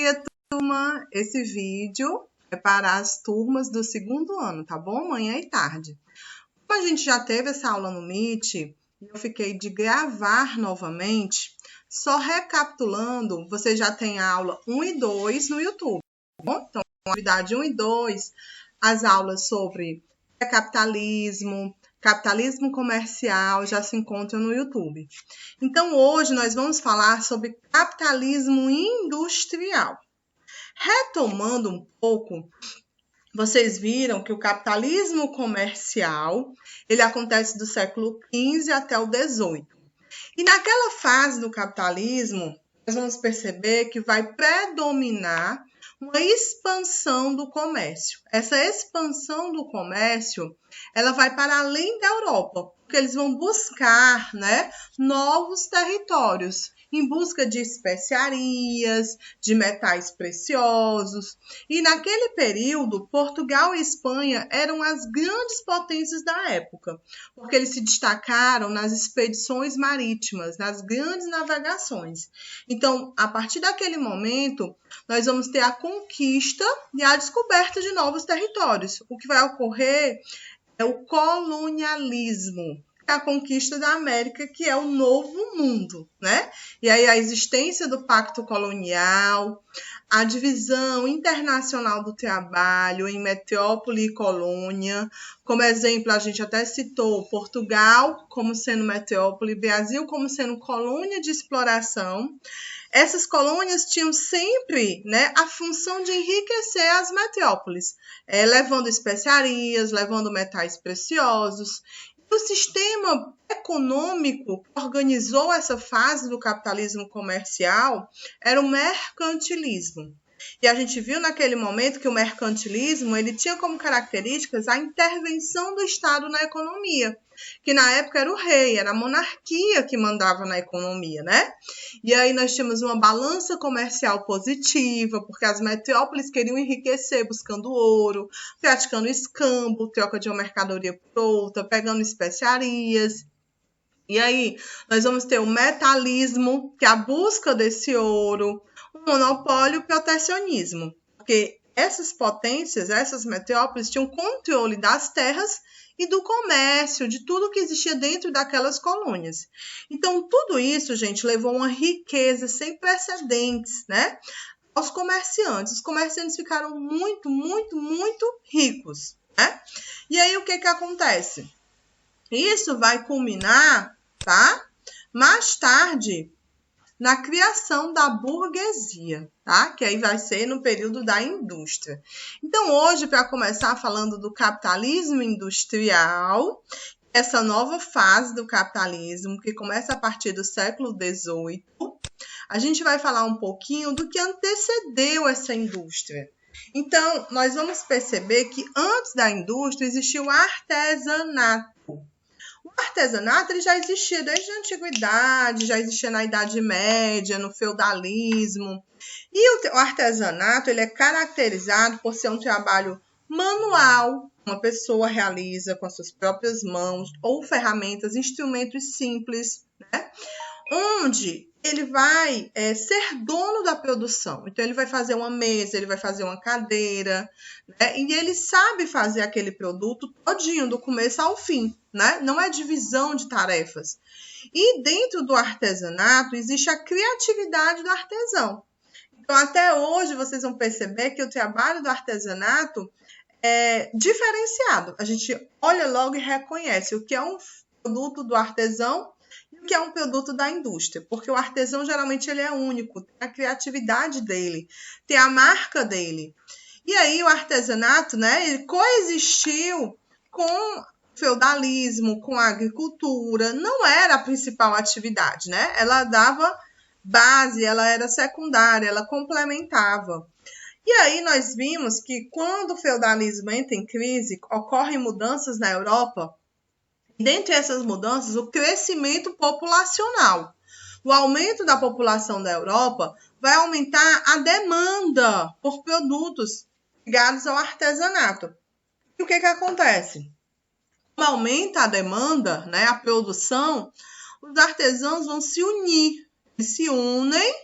dia, turma! Esse vídeo é para as turmas do segundo ano, tá bom? Manhã e tarde. Como a gente já teve essa aula no Meet, eu fiquei de gravar novamente, só recapitulando, você já tem a aula 1 e 2 no YouTube, tá bom? Então, atividade 1 e 2, as aulas sobre capitalismo, capitalismo comercial já se encontram no YouTube. Então, hoje nós vamos falar sobre capitalismo industrial. Retomando um pouco, vocês viram que o capitalismo comercial, ele acontece do século XV até o XVIII. E naquela fase do capitalismo, nós vamos perceber que vai predominar uma expansão do comércio. Essa expansão do comércio, ela vai para além da Europa, porque eles vão buscar, novos territórios, em busca de especiarias, de metais preciosos. E naquele período, Portugal e Espanha eram as grandes potências da época, porque eles se destacaram nas expedições marítimas, nas grandes navegações. Então, a partir daquele momento, nós vamos ter a conquista e a descoberta de novos territórios. O que vai ocorrer é o colonialismo, a conquista da América, que é o novo mundo, né? E aí a existência do pacto colonial, a divisão internacional do trabalho em metrópole e colônia. Como exemplo, a gente até citou Portugal como sendo metrópole, Brasil como sendo colônia de exploração. Essas colônias tinham sempre, a função de enriquecer as metrópoles, levando especiarias, levando metais preciosos. O sistema econômico que organizou essa fase do capitalismo comercial era o mercantilismo. E a gente viu naquele momento que o mercantilismo ele tinha como características a intervenção do Estado na economia, que na época era o rei, era a monarquia que mandava na economia, né? E aí nós tínhamos uma balança comercial positiva, porque as metrópoles queriam enriquecer buscando ouro, praticando escambo, troca de uma mercadoria por outra, pegando especiarias. E aí nós vamos ter o metalismo, que é a busca desse ouro, o monopólio e o protecionismo, porque essas potências, essas metrópoles tinham controle das terras e do comércio, de tudo que existia dentro daquelas colônias. Então, tudo isso, gente, levou a uma riqueza sem precedentes, aos comerciantes. Os comerciantes ficaram muito, muito, muito ricos, E aí, o que acontece? Isso vai culminar, mais tarde, na criação da burguesia, que aí vai ser no período da indústria. Então, hoje, para começar falando do capitalismo industrial, essa nova fase do capitalismo, que começa a partir do século XVIII, a gente vai falar um pouquinho do que antecedeu essa indústria. Então, nós vamos perceber que antes da indústria existia o artesanato. O artesanato ele já existia desde a antiguidade, já existia na Idade Média, no feudalismo. E o artesanato ele é caracterizado por ser um trabalho manual, uma pessoa realiza com as suas próprias mãos, ou ferramentas, instrumentos simples, onde ele vai ser dono da produção. Então, ele vai fazer uma mesa, ele vai fazer uma cadeira, e ele sabe fazer aquele produto todinho, do começo ao fim, Não é divisão de tarefas. E dentro do artesanato, existe a criatividade do artesão. Então, até hoje, vocês vão perceber que o trabalho do artesanato é diferenciado. A gente olha logo e reconhece o que é um produto do artesão que é um produto da indústria, porque o artesão geralmente ele é único, tem a criatividade dele, tem a marca dele. E aí o artesanato, ele coexistiu com o feudalismo, com a agricultura, não era a principal atividade, Ela dava base, ela era secundária, ela complementava. E aí nós vimos que quando o feudalismo entra em crise, ocorrem mudanças na Europa. Dentre essas mudanças, o crescimento populacional. O aumento da população da Europa vai aumentar a demanda por produtos ligados ao artesanato. E o que acontece? Como aumenta a demanda, a produção, os artesãos vão se unir. Eles se unem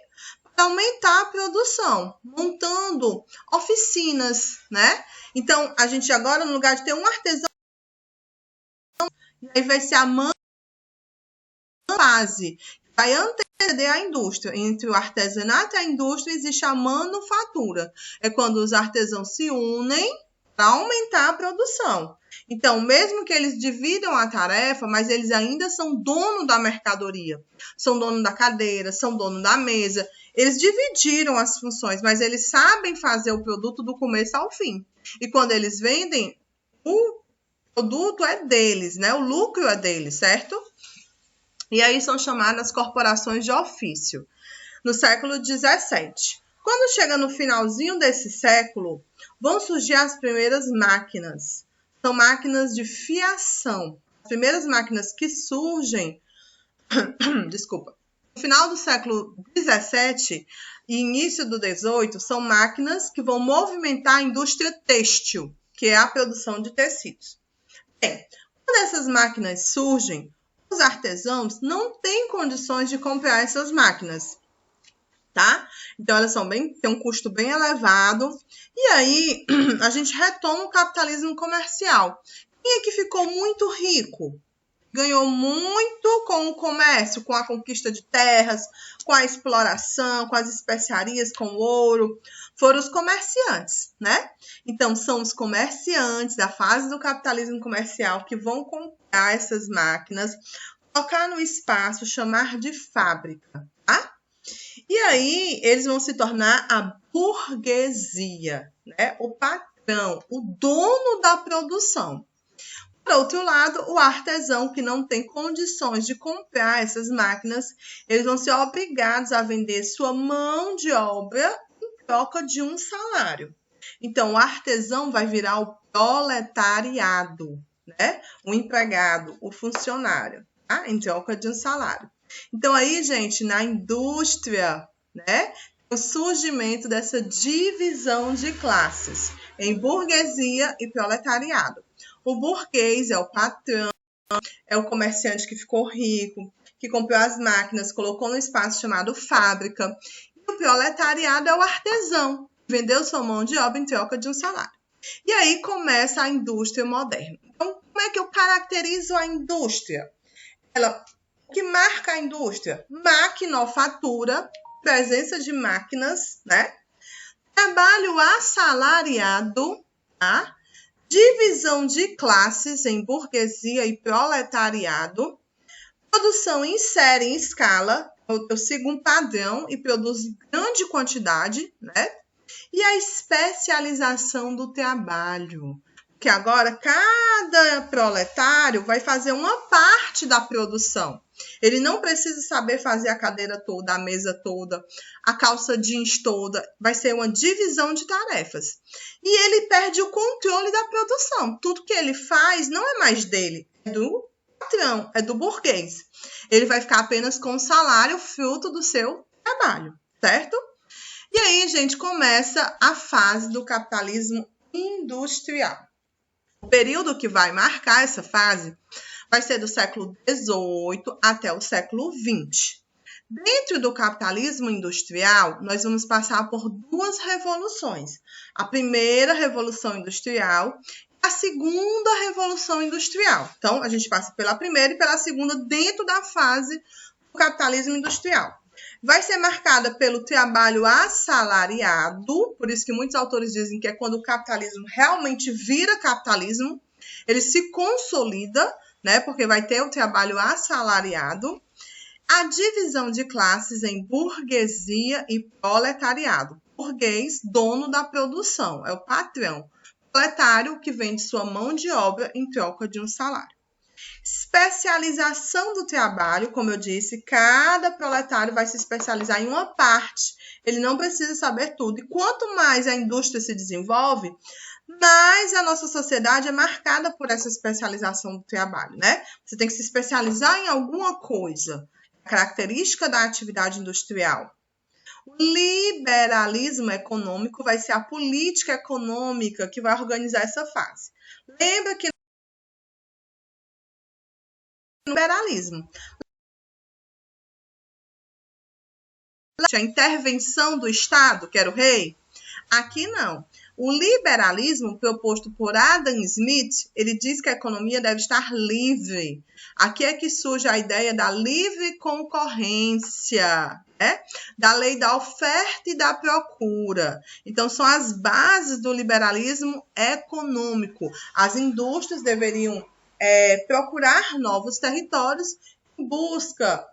para aumentar a produção, montando oficinas, né? Então, a gente agora, no lugar de ter um artesão, aí vai ser a fase, vai anteceder a indústria. Entre o artesanato e a indústria existe a manufatura. É quando os artesãos se unem para aumentar a produção. Então, mesmo que eles dividam a tarefa, mas eles ainda são dono da mercadoria, são dono da cadeira, são dono da mesa. Eles dividiram as funções, mas eles sabem fazer o produto do começo ao fim. E quando eles vendem, o produto é deles, né? O lucro é deles, certo? E aí são chamadas corporações de ofício, no século XVII. Quando chega no finalzinho desse século, vão surgir as primeiras máquinas. São máquinas de fiação. As primeiras máquinas que surgem, desculpa, no final do século XVII e início do XVIII, são máquinas que vão movimentar a indústria têxtil, que é a produção de tecidos. Bem, quando essas máquinas surgem, os artesãos não têm condições de comprar essas máquinas, tá? Então, elas têm um custo bem elevado. E aí, a gente retoma o capitalismo comercial. Quem é que ficou muito rico? Ganhou muito com o comércio, com a conquista de terras, com a exploração, com as especiarias, com o ouro. Foram os comerciantes, né? Então, são os comerciantes da fase do capitalismo comercial que vão comprar essas máquinas, colocar no espaço, chamar de fábrica, tá? E aí, eles vão se tornar a burguesia, né? O patrão, o dono da produção. Por outro lado, o artesão que não tem condições de comprar essas máquinas, eles vão ser obrigados a vender sua mão de obra em troca de um salário. Então, o artesão vai virar o proletariado, né? O empregado, o funcionário, tá? Em troca de um salário. Então, aí, gente, na indústria, né? O surgimento dessa divisão de classes em burguesia e proletariado. O burguês é o patrão, é o comerciante que ficou rico, que comprou as máquinas, colocou no espaço chamado fábrica. E o proletariado é o artesão, que vendeu sua mão de obra em troca de um salário. E aí começa a indústria moderna. Então, como é que eu caracterizo a indústria? O que marca a indústria? Maquinofatura, presença de máquinas, né? Trabalho assalariado, tá? Divisão de classes em burguesia e proletariado, produção em série em escala, eu sigo um padrão e produzo em grande quantidade, né? E a especialização do trabalho, que agora cada proletário vai fazer uma parte da produção. Ele não precisa saber fazer a cadeira toda, a mesa toda, a calça jeans toda. Vai ser uma divisão de tarefas. E ele perde o controle da produção. Tudo que ele faz não é mais dele, é do patrão, é do burguês. Ele vai ficar apenas com o salário fruto do seu trabalho, certo? E aí, gente, começa a fase do capitalismo industrial. O período que vai marcar essa fase vai ser do século XVIII até o século XX. Dentro do capitalismo industrial, nós vamos passar por duas revoluções. A primeira revolução industrial e a segunda revolução industrial. Então, a gente passa pela primeira e pela segunda dentro da fase do capitalismo industrial. Vai ser marcada pelo trabalho assalariado, por isso que muitos autores dizem que é quando o capitalismo realmente vira capitalismo, ele se consolida, né? Porque vai ter o trabalho assalariado, a divisão de classes em burguesia e proletariado. Burguês, dono da produção, é o patrão. Proletário, que vende sua mão de obra em troca de um salário. Especialização do trabalho, como eu disse, cada proletário vai se especializar em uma parte. Ele não precisa saber tudo. E quanto mais a indústria se desenvolve, mais a nossa sociedade é marcada por essa especialização do trabalho, né? Você tem que se especializar em alguma coisa. A característica da atividade industrial. O liberalismo econômico vai ser a política econômica que vai organizar essa fase. Lembra que no liberalismo, a intervenção do Estado, que era o rei. Aqui não. O liberalismo proposto por Adam Smith, ele diz que a economia deve estar livre. Aqui é que surge a ideia da livre concorrência, né? Da lei da oferta e da procura. Então, são as bases do liberalismo econômico. As indústrias deveriam procurar novos territórios em busca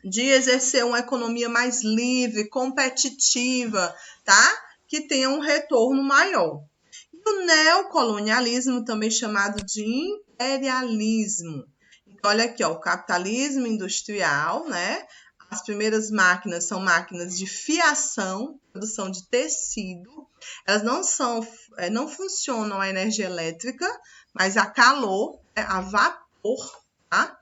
de exercer uma economia mais livre, competitiva, tá? Que tenha um retorno maior. E o neocolonialismo, também chamado de imperialismo. Então, olha aqui, ó, o capitalismo industrial, né? As primeiras máquinas são máquinas de fiação, produção de tecido. Elas não funcionam a energia elétrica, mas a calor, a vapor, tá?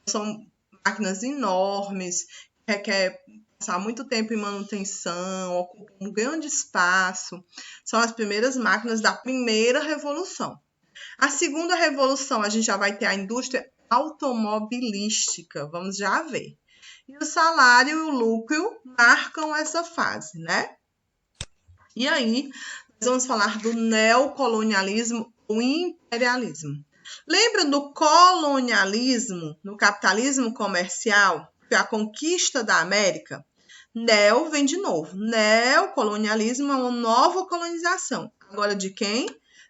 São máquinas enormes, que requer passar muito tempo em manutenção, ocupam um grande espaço. São as primeiras máquinas da primeira revolução. A segunda revolução, a gente já vai ter a indústria automobilística, vamos já ver. E o salário e o lucro marcam essa fase, né? E aí, nós vamos falar do neocolonialismo ou imperialismo. Lembra do colonialismo no capitalismo comercial? A conquista da América? Neo vem de novo. Neocolonialismo é uma nova colonização. Agora de quem?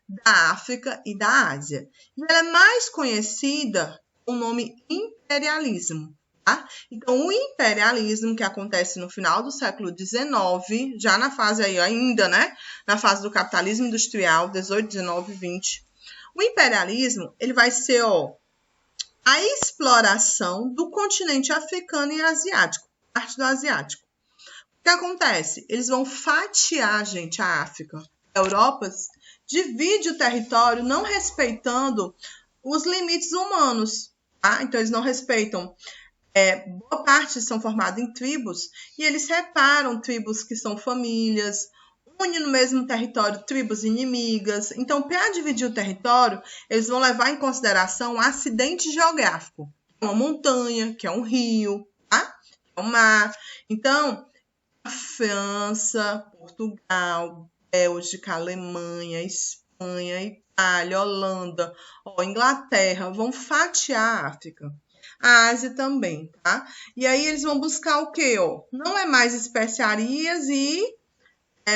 Da África e da Ásia. E ela é mais conhecida com o nome imperialismo. Tá? Então, o imperialismo, que acontece no final do século XIX, já na fase aí ainda, né? Na fase do capitalismo industrial, 18, 19, 20. O imperialismo, ele vai ser, a exploração do continente africano e asiático, parte do asiático. O que acontece? Eles vão fatiar, gente, a África. A Europa divide o território não respeitando os limites humanos, tá? Então, eles não respeitam. Boa parte são formados em tribos e eles separam tribos que são famílias, unem no mesmo território tribos inimigas. Então, para dividir o território, eles vão levar em consideração um acidente geográfico. Uma montanha, que é um rio, tá? Que é um mar. Então, a França, Portugal, Bélgica, Alemanha, Espanha, Itália, Holanda, Inglaterra, vão fatiar a África. A Ásia também, tá? E aí eles vão buscar o quê? Não é mais especiarias e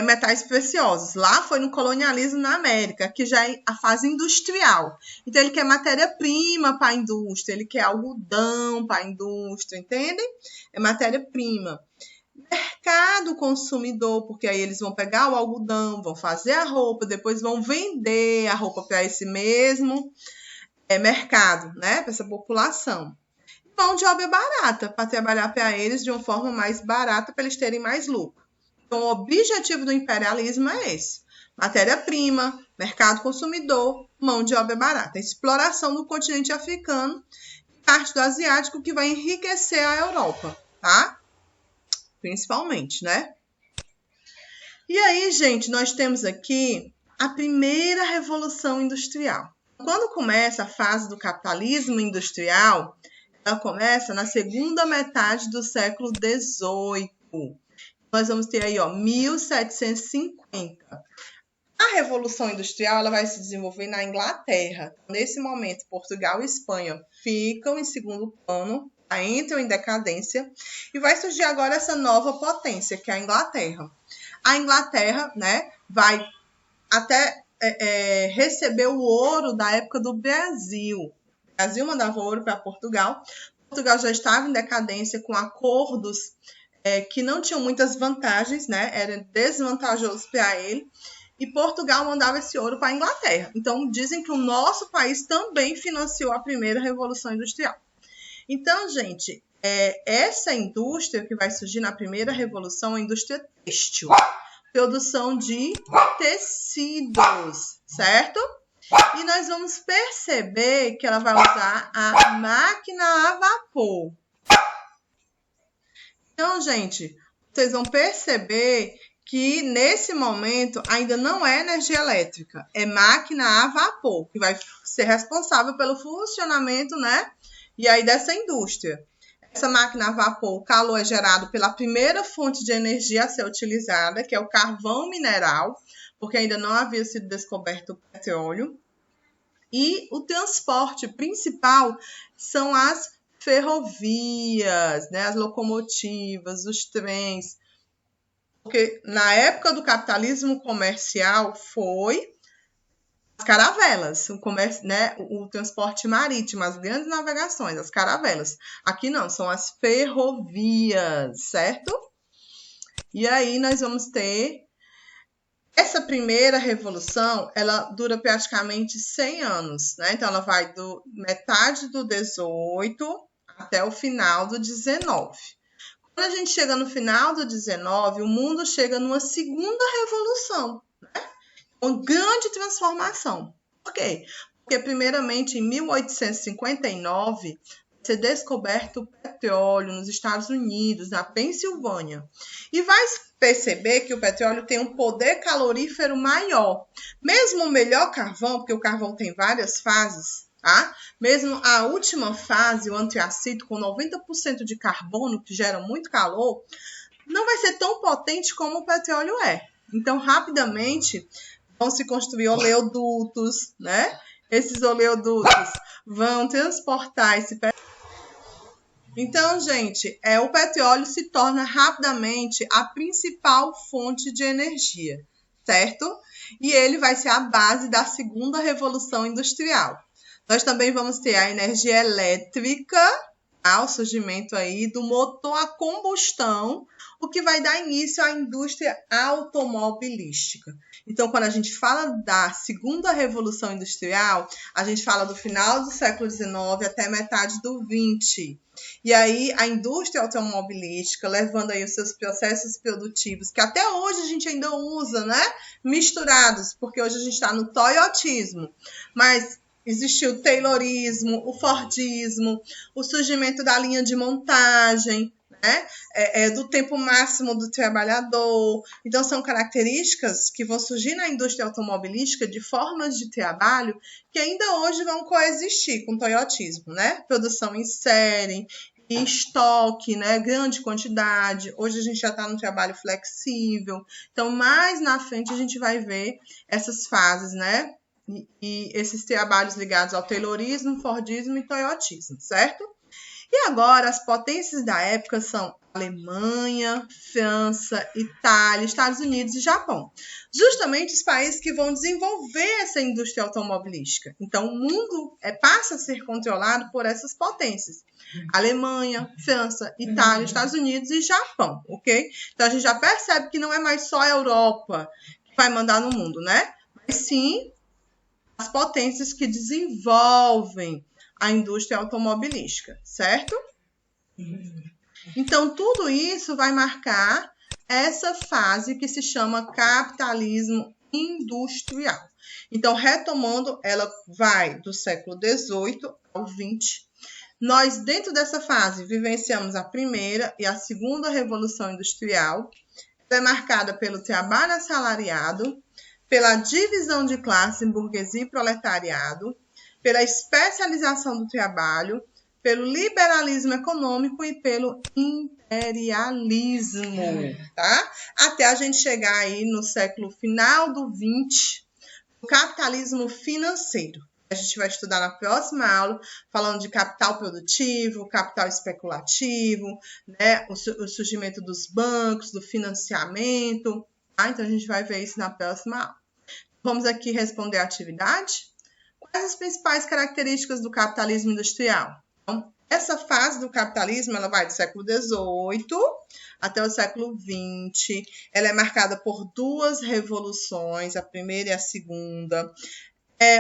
metais preciosos. Lá foi no colonialismo na América, que já é a fase industrial. Então, ele quer matéria-prima para a indústria, ele quer algodão para a indústria, entendem? É matéria-prima. Mercado consumidor, porque aí eles vão pegar o algodão, vão fazer a roupa, depois vão vender a roupa para esse mesmo mercado, né? Para essa população. Mão de obra barata, para trabalhar para eles de uma forma mais barata, para eles terem mais lucro. Então, o objetivo do imperialismo é esse. Matéria-prima, mercado consumidor, mão de obra barata. Exploração do continente africano e parte do asiático que vai enriquecer a Europa, tá? Principalmente, né? E aí, gente, nós temos aqui a primeira revolução industrial. Quando começa a fase do capitalismo industrial, ela começa na segunda metade do século XVIII. Nós vamos ter aí, 1750. A Revolução Industrial ela vai se desenvolver na Inglaterra. Nesse momento, Portugal e Espanha ficam em segundo plano, entram em decadência, e vai surgir agora essa nova potência, que é a Inglaterra. A Inglaterra, né, vai até receber o ouro da época do Brasil. O Brasil mandava ouro para Portugal. Portugal já estava em decadência com acordos que não tinham muitas vantagens, né? Era desvantajoso para ele. E Portugal mandava esse ouro para a Inglaterra. Então, dizem que o nosso país também financiou a primeira Revolução Industrial. Então, gente, essa indústria que vai surgir na primeira Revolução é a indústria têxtil. Produção de tecidos, certo? E nós vamos perceber que ela vai usar a máquina a vapor. Então, gente, vocês vão perceber que nesse momento ainda não é energia elétrica, é máquina a vapor, que vai ser responsável pelo funcionamento, né? E aí dessa indústria. Essa máquina a vapor, o calor é gerado pela primeira fonte de energia a ser utilizada, que é o carvão mineral, porque ainda não havia sido descoberto o petróleo. E o transporte principal são as ferrovias, né? As locomotivas, os trens. Porque na época do capitalismo comercial foi as caravelas, o comércio, né? O transporte marítimo, as grandes navegações, as caravelas. Aqui não, são as ferrovias, certo? E aí nós vamos ter essa primeira revolução, ela dura praticamente 100 anos, né? Então ela vai do metade do 18 até o final do 19. Quando a gente chega no final do 19, o mundo chega numa segunda revolução, né? Uma grande transformação. Por quê? Porque, primeiramente, em 1859, vai ser descoberto o petróleo nos Estados Unidos, na Pensilvânia. E vai perceber que o petróleo tem um poder calorífero maior. Mesmo o melhor carvão, porque o carvão tem várias fases, tá? Mesmo a última fase, o antriacito, com 90% de carbono, que gera muito calor, não vai ser tão potente como o petróleo é. Então, rapidamente, vão se construir oleodutos, né? Esses oleodutos vão transportar esse petróleo. Então, gente, o petróleo se torna rapidamente a principal fonte de energia, certo? E ele vai ser a base da segunda revolução industrial. Nós também vamos ter a energia elétrica, o surgimento aí do motor a combustão, o que vai dar início à indústria automobilística. Então, quando a gente fala da segunda revolução industrial, a gente fala do final do século XIX até metade do XX. E aí, a indústria automobilística, levando aí os seus processos produtivos, que até hoje a gente ainda usa, né? Misturados, porque hoje a gente está no toyotismo. Mas existiu o taylorismo, o fordismo, o surgimento da linha de montagem, né? Do tempo máximo do trabalhador. Então, são características que vão surgir na indústria automobilística de formas de trabalho que ainda hoje vão coexistir com o toyotismo, né? Produção em série, em estoque, né? Grande quantidade. Hoje a gente já está no trabalho flexível. Então, mais na frente a gente vai ver essas fases, né? E esses trabalhos ligados ao taylorismo, fordismo e toyotismo, certo? E agora, as potências da época são Alemanha, França, Itália, Estados Unidos e Japão. Justamente os países que vão desenvolver essa indústria automobilística. Então, o mundo passa a ser controlado por essas potências. Alemanha, França, Itália, Estados Unidos e Japão, ok? Então, a gente já percebe que não é mais só a Europa que vai mandar no mundo, né? Mas sim as potências que desenvolvem a indústria automobilística, certo? Então, tudo isso vai marcar essa fase que se chama capitalismo industrial. Então, retomando, ela vai do século XVIII ao XX. Nós, dentro dessa fase, vivenciamos a primeira e a segunda revolução industrial. Ela é marcada pelo trabalho assalariado, pela divisão de classe em burguesia e proletariado, pela especialização do trabalho, pelo liberalismo econômico e pelo imperialismo, tá? Até a gente chegar aí no século final do XX, o capitalismo financeiro. A gente vai estudar na próxima aula, falando de capital produtivo, capital especulativo, né? O surgimento dos bancos, do financiamento, tá? Então a gente vai ver isso na próxima aula. Vamos aqui responder a atividade. Quais as principais características do capitalismo industrial? Então, essa fase do capitalismo ela vai do século XVIII até o século XX. Ela é marcada por duas revoluções, a primeira e a segunda.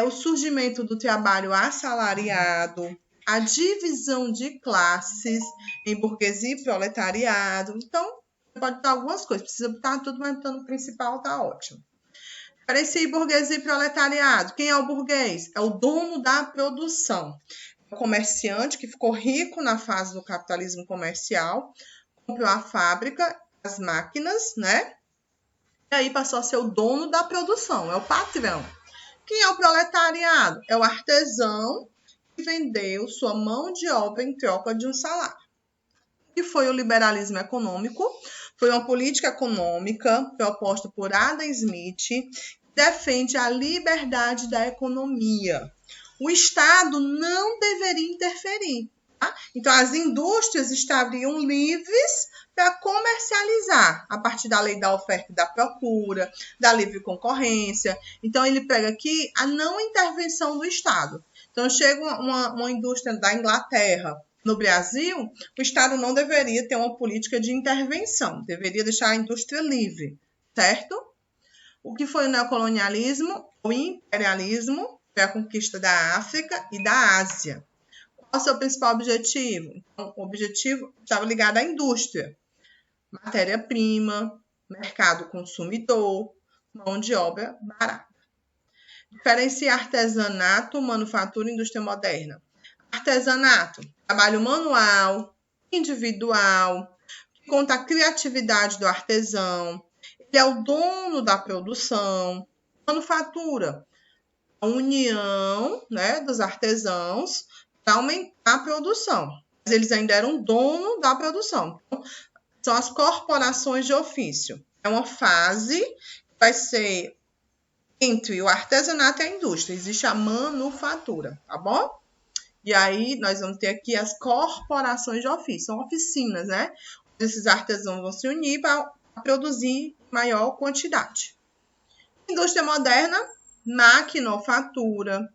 O surgimento do trabalho assalariado, a divisão de classes em burguesia e proletariado. Então, pode botar algumas coisas, precisa botar tudo, mas no principal tá ótimo. Diferencia burguesia e proletariado. Quem é o burguês? É o dono da produção. O comerciante que ficou rico na fase do capitalismo comercial, comprou a fábrica, as máquinas, né? E aí passou a ser o dono da produção, é o patrão. Quem é o proletariado? É o artesão que vendeu sua mão de obra em troca de um salário. que foi o liberalismo econômico? Foi uma política econômica proposta por Adam Smith, que defende a liberdade da economia. O Estado não deveria interferir. Tá? Então, as indústrias estariam livres para comercializar a partir da lei da oferta e da procura, da livre concorrência. Então, ele pega aqui a não intervenção do Estado. Então, chega uma indústria da Inglaterra no Brasil, o Estado não deveria ter uma política de intervenção, deveria deixar a indústria livre, certo? O que foi o neocolonialismo? O imperialismo foi a conquista da África e da Ásia. Qual é o seu principal objetivo? Então, o objetivo estava ligado à indústria. Matéria-prima, mercado consumidor, mão de obra barata. Diferencia artesanato, manufatura e indústria moderna. Artesanato, trabalho manual, individual, que conta a criatividade do artesão. Ele é o dono da produção. Manufatura, a união, né, dos artesãos para aumentar a produção. Mas eles ainda eram dono da produção. Então, são as corporações de ofício. É uma fase que vai ser entre o artesanato e a indústria. Existe a manufatura, tá bom? E aí, nós vamos ter aqui as corporações de ofício. São oficinas, né? Esses artesãos vão se unir para produzir maior quantidade. Indústria moderna, maquinofatura,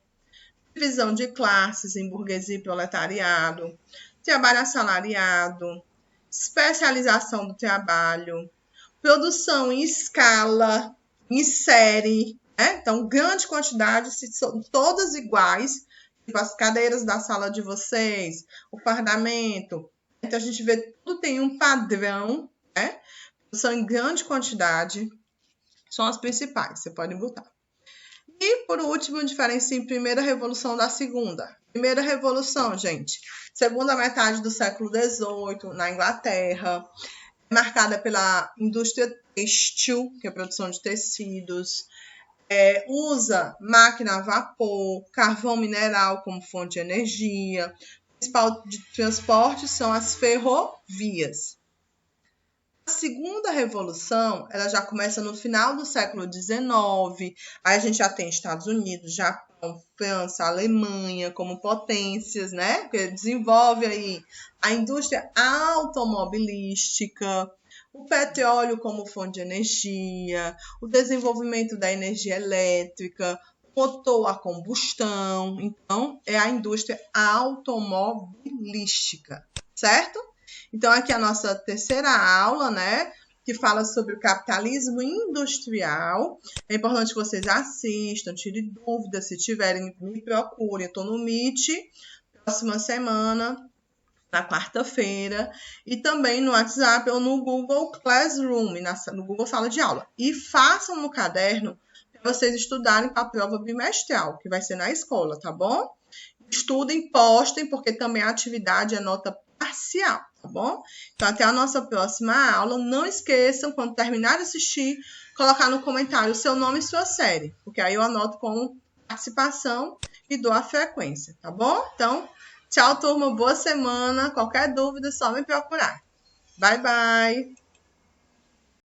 divisão de classes em burguesia e proletariado, trabalho assalariado, especialização do trabalho, produção em escala, em série, né? Então, grande quantidade, se são todas iguais, tipo as cadeiras da sala de vocês, o fardamento. Então, a gente vê que tudo tem um padrão, né? Produção em grande quantidade, são as principais, você pode botar. E, por último, diferencia em primeira revolução da segunda. Primeira revolução, gente, segunda metade do século XVIII, na Inglaterra, marcada pela indústria têxtil, que é a produção de tecidos, usa máquina a vapor, carvão mineral como fonte de energia. O principal de transporte são as ferrovias. A segunda revolução, ela já começa no final do século XIX. Aí a gente já tem Estados Unidos, Japão, França, Alemanha como potências, né? Que desenvolve aí a indústria automobilística, o petróleo como fonte de energia, o desenvolvimento da energia elétrica, o motor a combustão. Então, é a indústria automobilística, certo? Então, aqui a nossa terceira aula, né? Que fala sobre o capitalismo industrial. É importante que vocês assistam, tirem dúvidas. Se tiverem, me procurem. Eu estou no Meet, próxima semana, na quarta-feira. E também no WhatsApp ou no Google Classroom, no Google Sala de Aula. E façam no caderno para vocês estudarem para a prova bimestral, que vai ser na escola, tá bom? Estudem, postem, porque também a atividade é nota parcial, tá bom? Então, até a nossa próxima aula. Não esqueçam, quando terminar de assistir, colocar no comentário o seu nome e sua série, porque aí eu anoto como participação e dou a frequência, tá bom? Então, tchau, turma. Boa semana. Qualquer dúvida, é só me procurar. Bye, bye.